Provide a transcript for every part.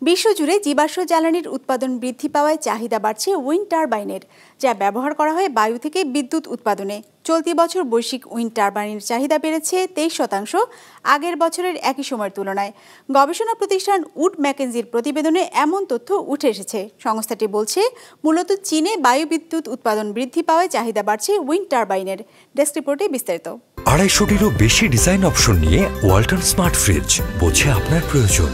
বিশ্বজুড়ে জীবাশ্ম জ্বালানির উৎপাদন বৃদ্ধি পাওয়ায় চাহিদা বাড়ছে উইন্ড টারবাইনের, যা ব্যবহার করা হয় বায়ু থেকে বিদ্যুৎ উৎপাদনে। চলতি বছর বৈশ্বিক উইন্ড টারবাইনের চাহিদা বেড়েছে 23% আগের বছরের একই সময়ের তুলনায়। গবেষণা প্রতিষ্ঠান উড ম্যাকেনজির প্রতিবেদনে এমন তথ্য উঠে এসেছে। সংস্থাটি বলছে, মূলত চীনে বায়ু বিদ্যুৎ উৎপাদন বৃদ্ধি পাওয়ায় চাহিদা বাড়ছে উইন্ড টারবাইনের। ডেস্ক রিপোর্টে বিস্তারিত। 250-টিরও বেশি ডিজাইন অপশন নিয়ে ওয়ালটন স্মার্ট ফ্রিজ, বোঝে আপনার প্রয়োজন।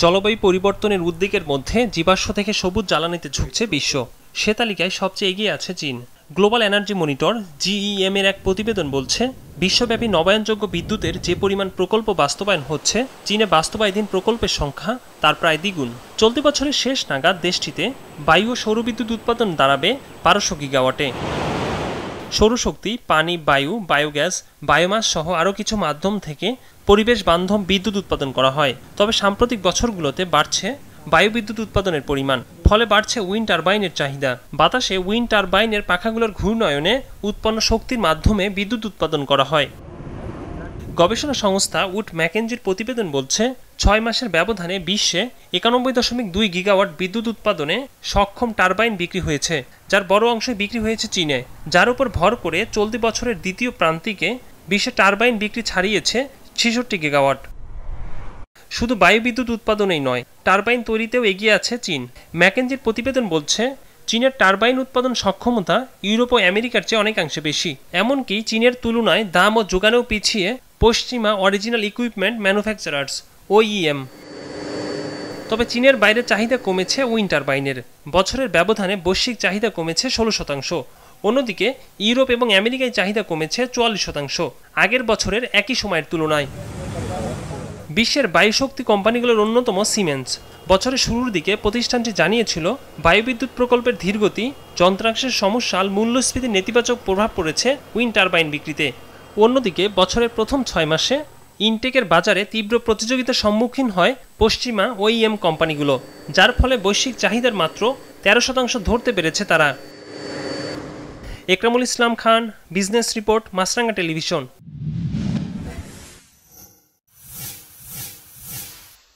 জলবায়ু পরিবর্তনের উদ্বেগের মধ্যে জীবাশ্ম থেকে সবুজ জ্বালানিতে ঝুঁকছে বিশ্ব। সে তালিকায় সবচেয়ে এগিয়ে আছে চীন। গ্লোবাল এনার্জি মনিটর GEM এর এক প্রতিবেদন বলছে, বিশ্বব্যাপী নবায়নযোগ্য বিদ্যুতের যে পরিমাণ প্রকল্প বাস্তবায়ন হচ্ছে, চীনে বাস্তবায়িত প্রকল্পের সংখ্যা তার প্রায় দ্বিগুণ। চলতি বছরের শেষ নাগাদ দেশটিতে বায়ু ও সৌরবিদ্যুৎ উৎপাদন দাঁড়াবে 1200 গিগাওয়াটে। সৌরশক্তি, পানি, বায়ু, বায়োগ্যাস, বায়োমাস সহ আরও কিছু মাধ্যম থেকে পরিবেশ বান্ধব বিদ্যুৎ উৎপাদন করা হয়। তবে সাম্প্রতিক বছরগুলোতে বাড়ছে বায়ু বিদ্যুৎ উৎপাদনের পরিমাণ, ফলে বাড়ছে উইন্ড টারবাইনের চাহিদা। বাতাসে উইন্ড টারবাইনের পাখাগুলোর ঘূর্ণয়নে উৎপন্ন শক্তির মাধ্যমে বিদ্যুৎ উৎপাদন করা হয়। গবেষণা সংস্থা উড ম্যাকেনজির প্রতিবেদন বলছে, 6 মাসের ব্যবধানে বিশ্বে 91.2 গিগাওয়াট বিদ্যুৎ উৎপাদনে সক্ষম টারবাইন বিক্রি হয়েছে, যার বড় অংশ বিক্রি হয়েছে চীনে। যার উপর ভর করে চলতি বছরের দ্বিতীয় প্রান্তিকে বিশ্বে টারবাইন বিক্রি ছাড়িয়েছে 66 গিগাওয়াট। শুধু বায়ু বিদ্যুৎ উৎপাদনেই নয়, টারবাইন তৈরিতেও এগিয়ে আছে চীন। ম্যাকেনজির প্রতিবেদন বলছে, চীনের টারবাইন উৎপাদন সক্ষমতা ইউরোপ ও আমেরিকার চেয়ে অনেকাংশে বেশি। এমনকি চীনের তুলনায় দাম ও যোগানেও পিছিয়ে পশ্চিমা অরিজিনাল ইকুইপমেন্ট ম্যানুফ্যাকচারার্স OEM। তবে চীনের বাইরে চাহিদা কমেছে উইন্ড টারবাইনের। বছরের ব্যবধানে বৈশ্বিক চাহিদা কমেছে 16%। অন্যদিকে ইউরোপ এবং আমেরিকায় চাহিদা কমেছে 44% আগের বছরের একই সময়ের তুলনায়। বিশ্বের বায়ুশক্তি কোম্পানিগুলোর অন্যতম সিমেন্স। বছরের শুরুর দিকে প্রতিষ্ঠানটি জানিয়েছিল, বায়ুবিদ্যুৎ প্রকল্পের ধীরগতি, যন্ত্রাংশের সমস্যা, মূল্যস্ফীতির নেতিবাচক প্রভাব পড়েছে উইন্ড টারবাইন বিক্রিতে। অন্যদিকে বছরের প্রথম 6 মাসে ইনটেকের বাজারে তীব্র প্রতিযোগিতার সম্মুখীন হয় পশ্চিমা OEM কোম্পানিগুলো, যার ফলে বৈশ্বিক চাহিদার মাত্র 13% ধরতে পেরেছে তারা। একরামুল ইসলাম খান, বিজনেস রিপোর্ট, মাছরাঙ্গা টেলিভিশন।